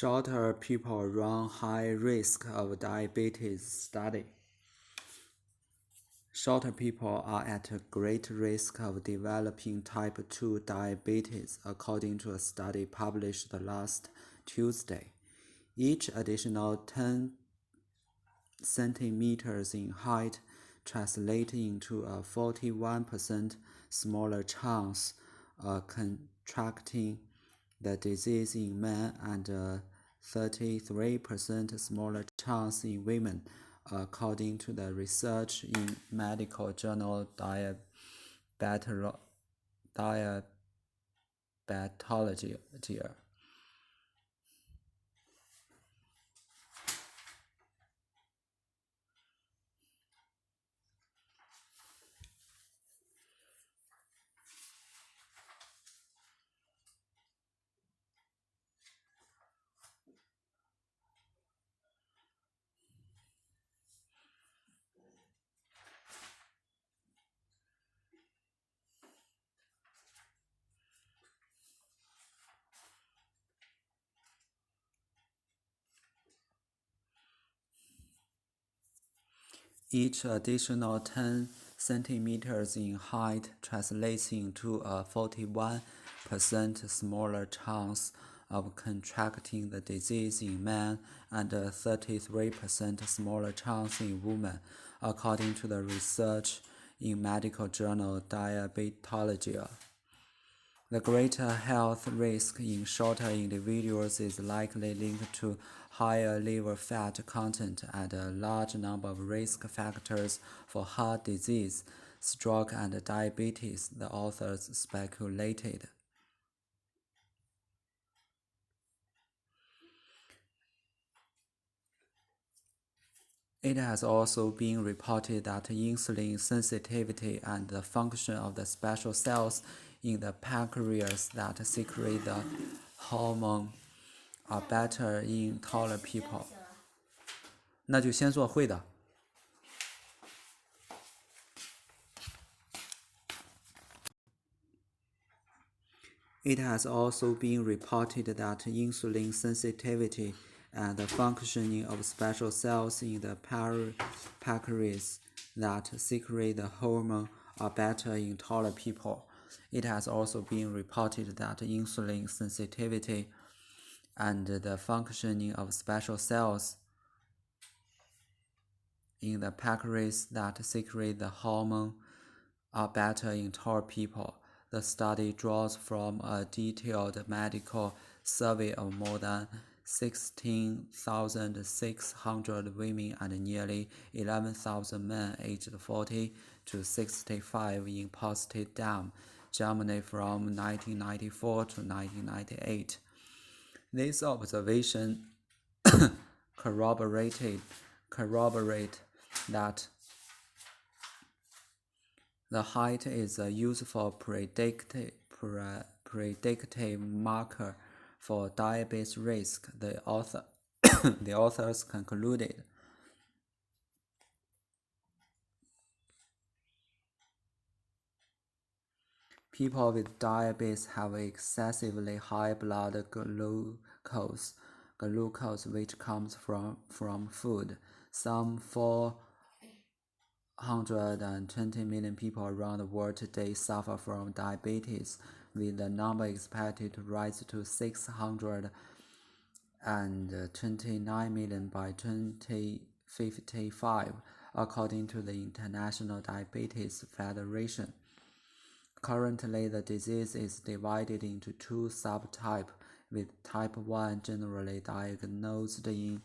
Shorter people run high risk of diabetes study. Shorter people are at a great risk of developing type 2 diabetes, according to a study published last Tuesday. Each additional 10 centimeters in height translates into a 41% smaller chance of contracting the disease in men and a 33% smaller chance in women, according to the research in medical journal Diabetology. Each additional 10 centimeters in height translates into a 41% smaller chance of contracting the disease in men and a 33% smaller chance in women, according to the research in medical journal Diabetology. The greater health risk in shorter individuals is likely linked to higher liver fat content and a large number of risk factors for heart disease, stroke, and diabetes, the authors speculated. It has also been reported that insulin sensitivity and the function of the special cells in the pancreas that secrete the hormone are better in taller people. 那就先做会的。It has also been reported that insulin sensitivity and the functioning of special cells in the pancreas that secrete the hormone are better in taller people. It has also been reported that insulin sensitivity and the functioning of special cells in the pancreas that secrete the hormone are better in tall people. The study draws from a detailed medical survey of more than 16,600 women and nearly 11,000 men aged 40 to 65 in Potsdam, Germany from 1994 to 1998. This observation corroborate that the height is a useful predictive marker for diabetes risk, the authors concluded. People with diabetes have excessively high blood glucose, which comes from food. Some 420 million people around the world today suffer from diabetes, with the number expected to rise to 629 million by 2055, according to the International Diabetes Federation. Currently, the disease is divided into two subtypes, with type 1 generally diagnosed in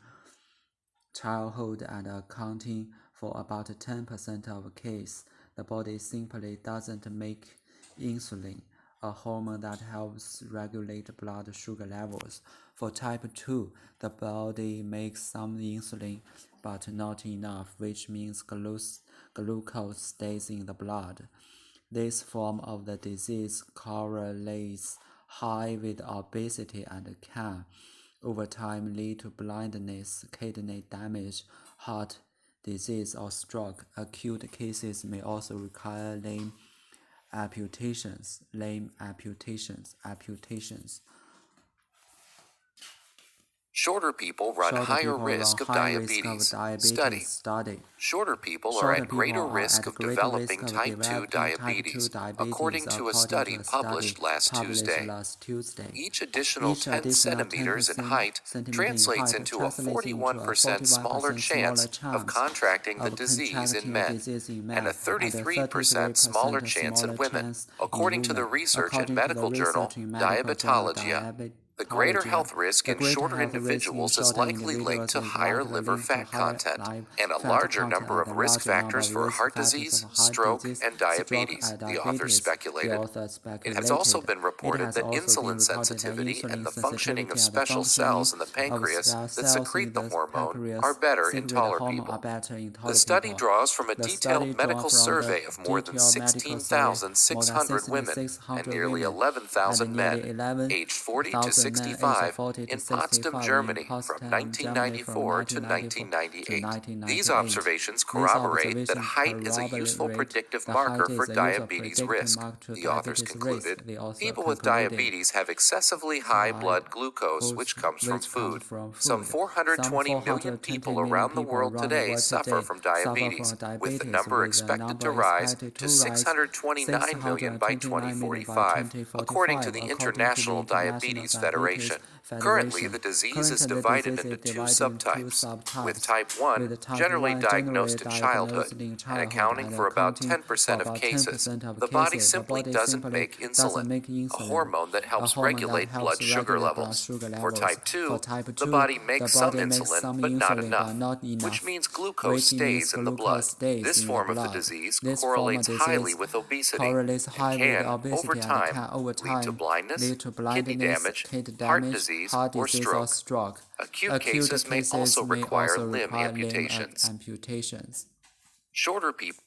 childhood and accounting for about 10% of cases. The body simply doesn't make insulin, a hormone that helps regulate blood sugar levels. For type 2, the body makes some insulin, but not enough, which means glucose stays in the blood. This form of the disease correlates high with obesity and can, over time, lead to blindness, kidney damage, heart disease, or stroke. Acute cases may also require limb amputations. Shorter people run higher risk of diabetes. Study. Shorter people are at greater risk of developing type 2 diabetes, according to a study published last Tuesday. Each additional 10 centimeters in height translates into a 41% smaller chance of contracting the disease in men, and a 33% smaller chance in women, according to the research in medical journal Diabetologia. The greater health risk in shorter individuals is likely linked to higher liver fat content and a larger number of risk factors for heart disease, stroke, and diabetes, the authors speculated. It has also been reported that insulin sensitivity and the functioning of special cells in the pancreas that secrete the hormone are better in taller people. The study draws from a detailed medical survey of more than 16,600 women and nearly 11,000 men, aged 40 to 65, in Potsdam, Germany, from 1994 to 1998. These observations corroborate that height is a useful predictive marker for diabetes risk, the authors concluded. People with diabetes have excessively high blood glucose, which comes from food. Some 420 million people around the world today suffer from diabetes, with the number expected to rise to 629 million by 2045, according to the International Diabetes Federation. Currently, the disease is divided into two subtypes, with type 1 generally diagnosed in childhood and accounting for about 10% of cases. The body simply doesn't make insulin, a hormone that helps regulate blood sugar levels. For type 2, the body makes some insulin, but not enough, which means glucose stays in the blood. This form of the disease correlates highly with obesity and can, over time, lead to blindness, kidney damage, heart disease, or stroke. Acute cases may also require limb amputations. Shorter people.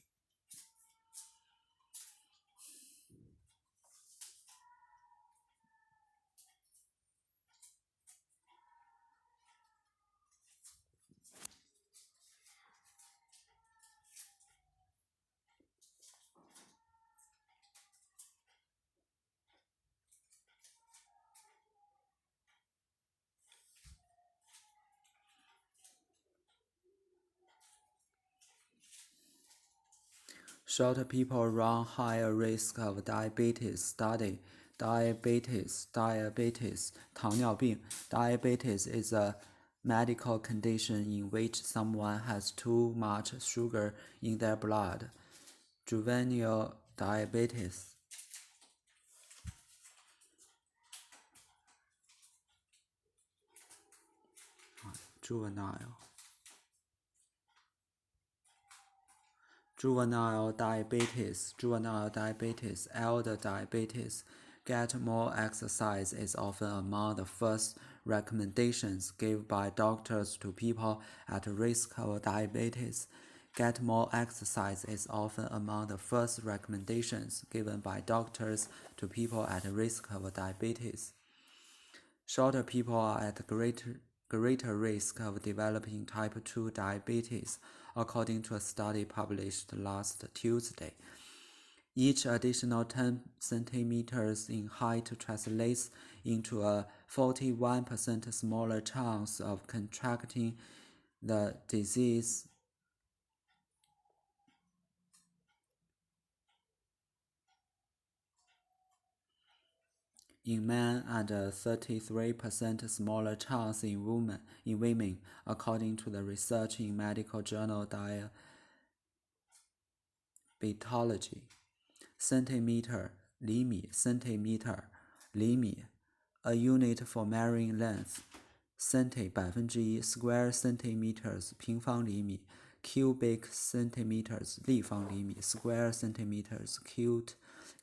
Shorter people run higher risk of diabetes. Study. Diabetes, 糖尿病. Diabetes is a medical condition in which someone has too much sugar in their blood. Juvenile diabetes. Juvenile diabetes, elder diabetes. Get more exercise is often among the first recommendations given by doctors to people at risk of diabetes. Get more exercise is often among the first recommendations given by doctors to people at risk of diabetes. Shorter people are at greater risk of developing type 2 diabetes, according to a study published last Tuesday. Each additional 10 centimeters in height translates into a 41% smaller chance of contracting the disease. In men and a 33% smaller chance in women, according to the research in medical journal Diabetology. Centimeter, 厘米, centimeter, 厘米, a unit for measuring length. Centi 1%, square centimeters, 平方厘米, cubic centimeters, 立方厘米, square centimeters,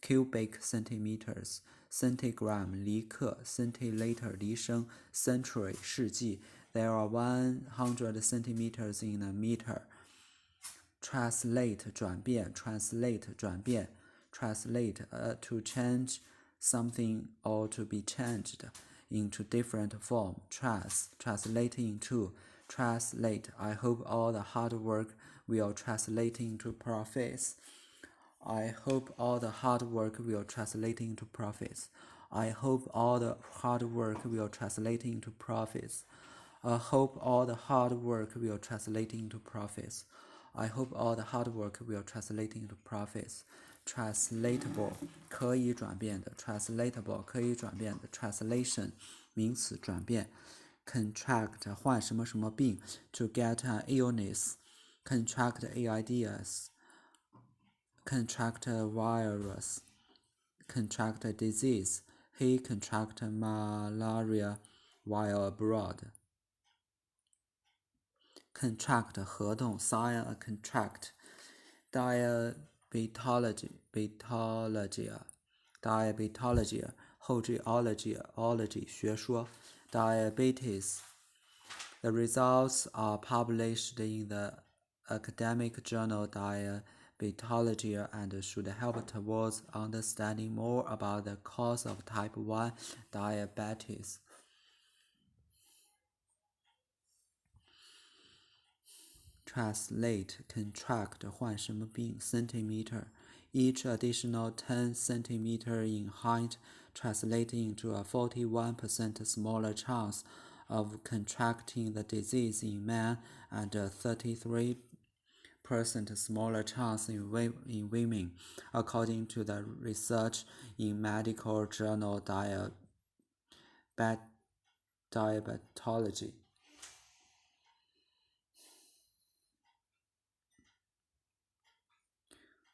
cubic centimeters, centigram 厘克, centiliter 厘升, century 世纪. There are 100 centimeters in a meter. Translate 转变, translate to change something or to be changed into different form. Translate into, translate. I hope all the hard work will translate into profits. I hope all the hard work will translate into profits. I hope all the hard work will translate into profits. I hope all the hard work will translate into profits. I hope all the hard work will translate into profits. Translatable 可以转变的 ，translatable 可以转变的 ，translation 名词转变。Contract 患什么什么病 ，to get an illness. Contract AIDS. Contract a virus. Contract a disease. He contracted malaria while abroad. Contract 合同 sign a contract. Diabetology 后缀 ology 学说 Diabetes. The results are published in the academic journal Diabetology and should help towards understanding more about the cause of type 1 diabetes. Translate contract 患什么病 centimeter. Each additional 10 centimeter in height translates into a 41% smaller chance of contracting the disease in men and a 33% smaller chance in women, according to the research in medical journal Diabetology.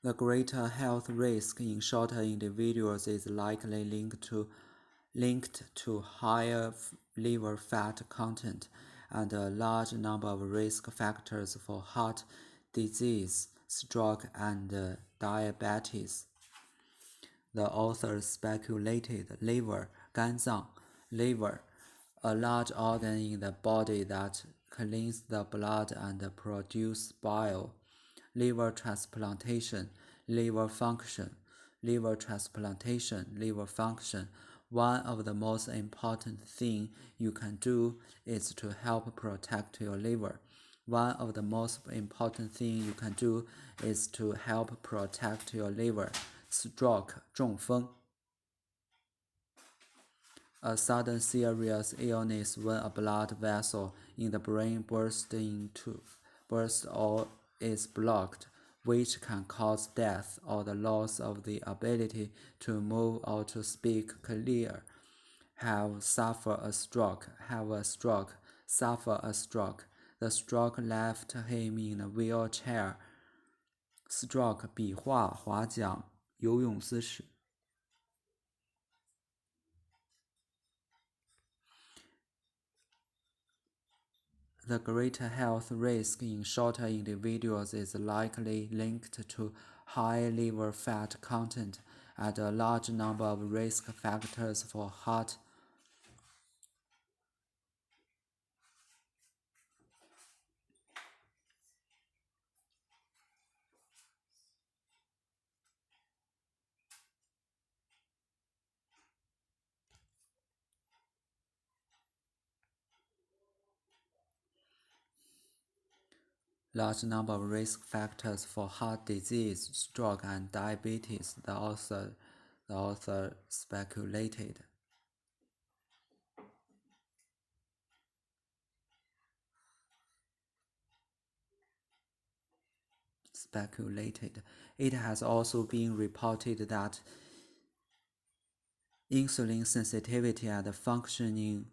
The greater health risk in shorter individuals is likely linked to higher liver fat content and a large number of risk factors for heart disease, stroke, and diabetes. The authors speculated liver, 肝脏 liver, a large organ in the body that cleans the blood and produces bile. Liver transplantation, liver function, liver transplantation, liver function. One of the most important things you can do is to help protect your liver. One of the most important things you can do is to help protect your liver. Stroke, 中风. A sudden serious illness when a blood vessel in the brain bursts or is blocked, which can cause death or the loss of the ability to move or to speak clear. Suffer a stroke. The stroke left him in a wheelchair. Stroke 比划划桨游泳姿势。The greater health risk in shorter individuals is likely linked to high liver fat content and a large number of risk factors for heart disease, stroke, and diabetes, the author speculated. It has also been reported that insulin sensitivity and functioning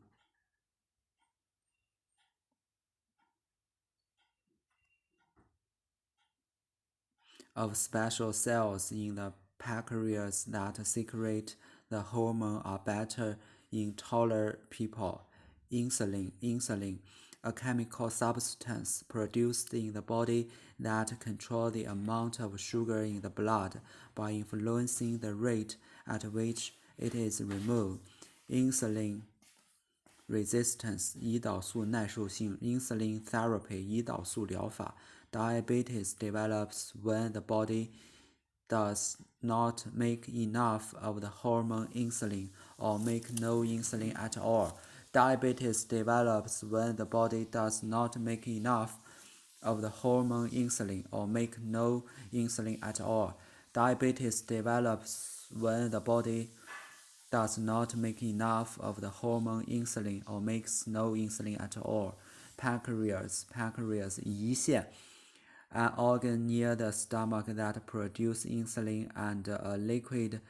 of special cells in the pancreas that secrete the hormone are better in taller people. Insulin, a chemical substance produced in the body that controls the amount of sugar in the blood by influencing the rate at which it is removed. Insulin resistance 胰岛素耐受性 insulin therapy 胰岛素疗法 Diabetes develops when the body does not make enough of the hormone insulin or make no insulin at all. Diabetes develops when the body does not make enough of the hormone insulin or make no insulin at all. Diabetes develops when the body does not make enough of the hormone insulin or makes no insulin at all. Pancreas, 胰腺, an organ near the stomach that produces insulin and a liquid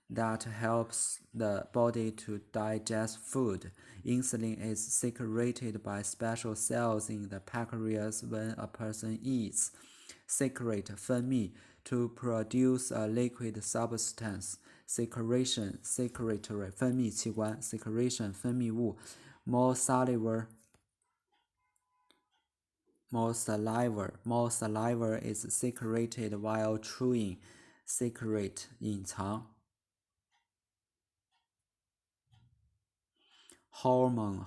that helps the body to digest food. Insulin is secreted by special cells in the pancreas when a person eats. Secrete 分泌 to produce a liquid substance. Secretion secretory 分泌器官 secretion 分泌物 more saliva is secreted while chewing. Secret 隐藏 Hormone,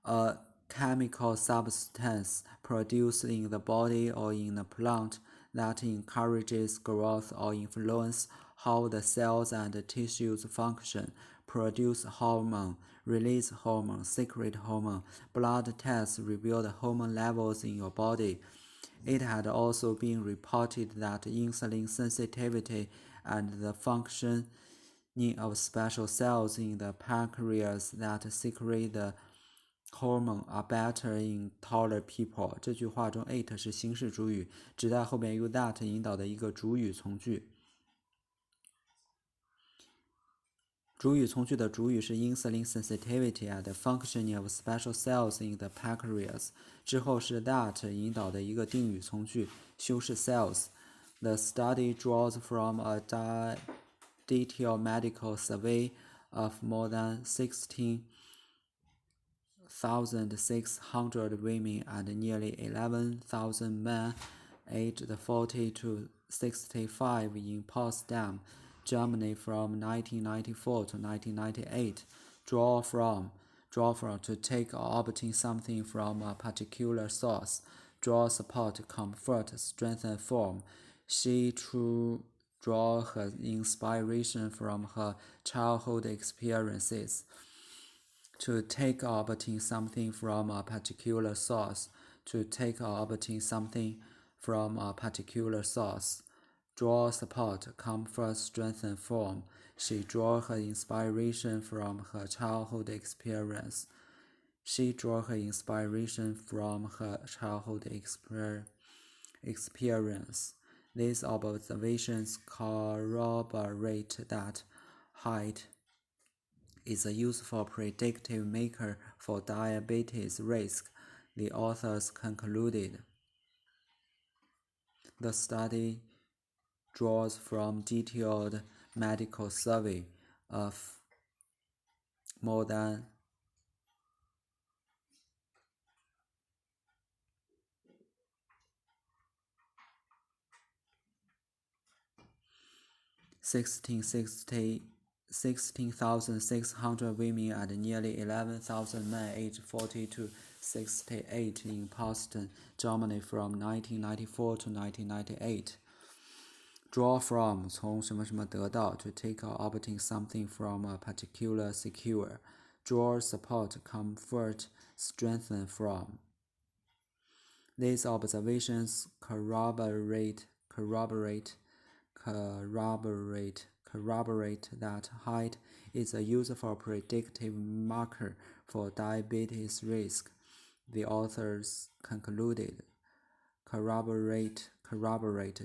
a chemical substance produced in the body or in a plant that encourages growth or influences how the cells and tissues function. Produce hormone, release hormone, secrete hormone. Blood tests reveal the hormone levels in your body. It had also been reported that insulin sensitivity and the functioning of special cells in the pancreas that secrete the hormone are better in taller people. 这句话中 it 是形式主语，指代后面由 that 引导的一个主语从句。主语从句的主语是 insulin sensitivity and the functioning of special cells in the pancreas. 之后是 that 引导的一个定语从句，修饰 cells. The study draws from a detailed medical survey of more than 16,600 women and nearly 11,000 men aged 40 to 65 in Potsdam, Germany from 1994 to 1998. Draw from to take or obtain something from a particular source. Draw, support, comfort, strengthen, form. She draw her inspiration from her childhood experiences. To take or obtain something from a particular source. To take or obtain something from a particular source. Draw, support, comfort, strengthen, form. She drew her inspiration from her childhood experience. She drew her inspiration from her childhood experience. These observations corroborate that height is a useful predictive marker for diabetes risk, the authors concluded. The study draws from detailed medical survey of more than 16,600 women and nearly 11,000 men aged 40 to 68 in Potsdam, Germany from 1994 to 1998. Draw from 从什么什么得到 to take or obtain something from a particular secure. Draw, support, comfort, strengthen from. These observations corroborate that height is a useful predictive marker for diabetes risk, the authors concluded. Corroborate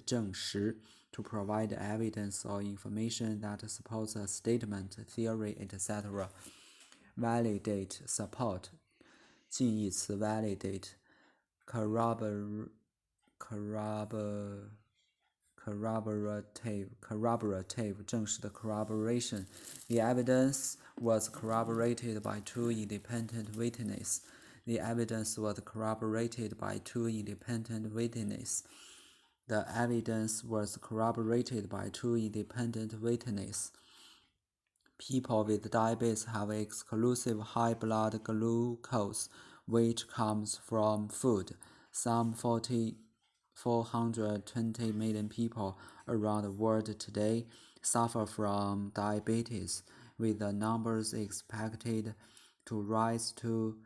证实 to provide evidence or information that supports a statement, theory, etc. Validate, support 近义词 validate. Corroborative 证实的 corroboration. The evidence was corroborated by two independent witnesses. The evidence was corroborated by two independent witnesses. The evidence was corroborated by two independent witnesses. People with diabetes have exclusive high blood glucose, which comes from food. Some 420 million people around the world today suffer from diabetes, with the numbers expected to rise to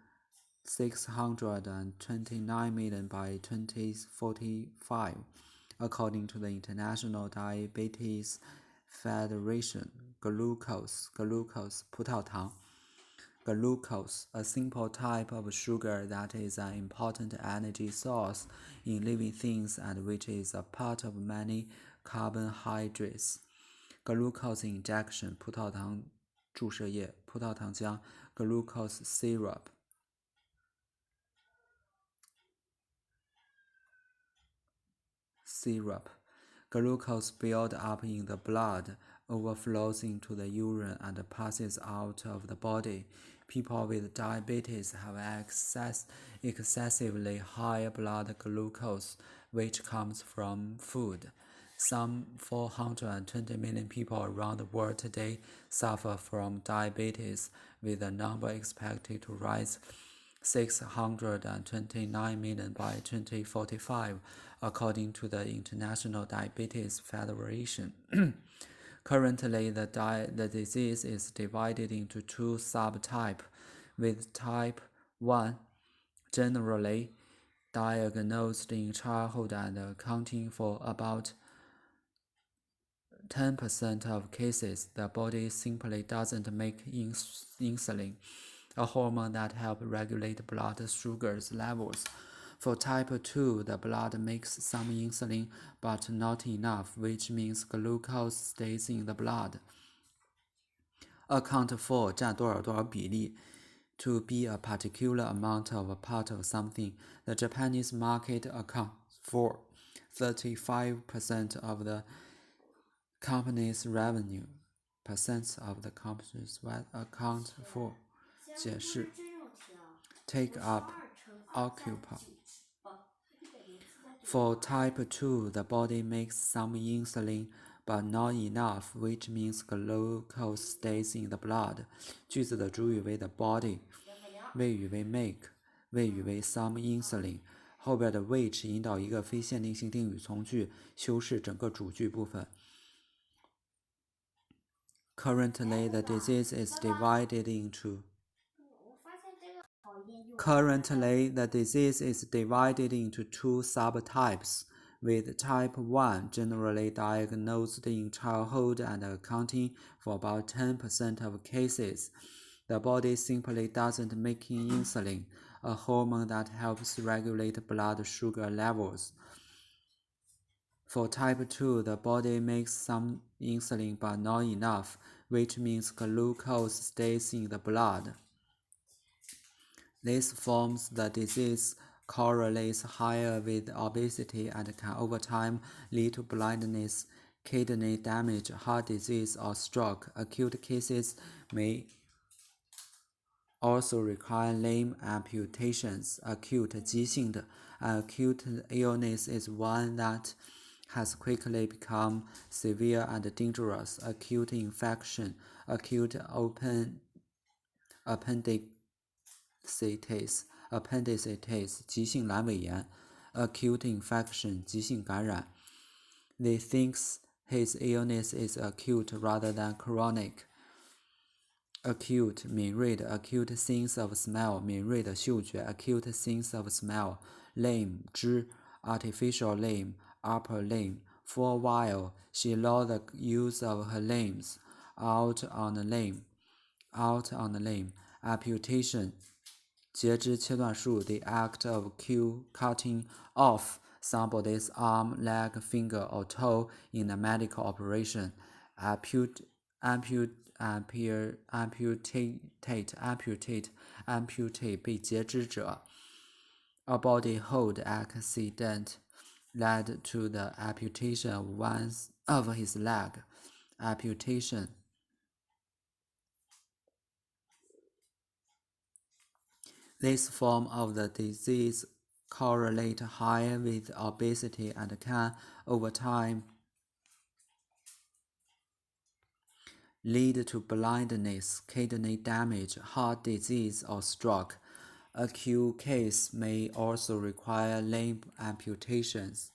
629 million by 2045, according to the International Diabetes Federation. glucose, 葡萄糖。Glucose, a simple type of sugar that is an important energy source in living things and which is a part of many carbohydrates. Glucose injection, 葡萄糖注射液，葡萄糖浆 glucose syrup. Glucose builds up in the blood, overflows into the urine, and passes out of the body. People with diabetes have excessively high blood glucose, which comes from food. Some 420 million people around the world today suffer from diabetes, with the number expected to rise 629 million by 2045, according to the International Diabetes Federation. Currently, the disease is divided into two subtypes, with type 1 generally diagnosed in childhood and accounting for about 10% of cases. The body simply doesn't make insulin, a hormone that helps regulate blood sugar levels. For type 2, the blood makes some insulin, but not enough, which means glucose stays in the blood. Account for 占多少比例 to be a particular amount of a part of something. The Japanese market accounts for 35% of the company's revenue. Percent of the company's account for 解释 take up, occupy. For type 2, the body makes some insulin, but not enough, which means glucose stays in the blood. 句子的主语为 the body， 谓语为 make， 谓语为 some insulin， 后边的 which 引导一个非限定性定语从句，修饰整个主句部分。Currently, the disease is divided into two subtypes, with type 1 generally diagnosed in childhood and accounting for about 10% of cases. The body simply doesn't make insulin, a hormone that helps regulate blood sugar levels. For type 2, the body makes some insulin but not enough, which means glucose stays in the blood. This forms the disease correlates higher with obesity and can over time lead to blindness, kidney damage, heart disease, or stroke. Acute cases may also require limb amputations. Acute 急性的 acute illness is one that has quickly become severe and dangerous. Acute infection, acute appendicitis 急性阑尾炎 acute infection 急性感染 They thinks his illness is acute rather than chronic. Acute 敏锐的 acute sense of smell 敏锐的嗅觉 acute sense of smell. Lame 肢 artificial limb upper limb. For a while, she lost the use of her limbs. Out on the limb. Amputation 截肢切断术 the act of cutting off somebody's arm, leg, finger, or toe in a medical operation. Amputate 被截肢者 A body hold accident led to the amputation of one of his leg. Amputation. This form of the disease correlates higher with obesity and can, over time, lead to blindness, kidney damage, heart disease, or stroke. Acute case may also require limb amputations.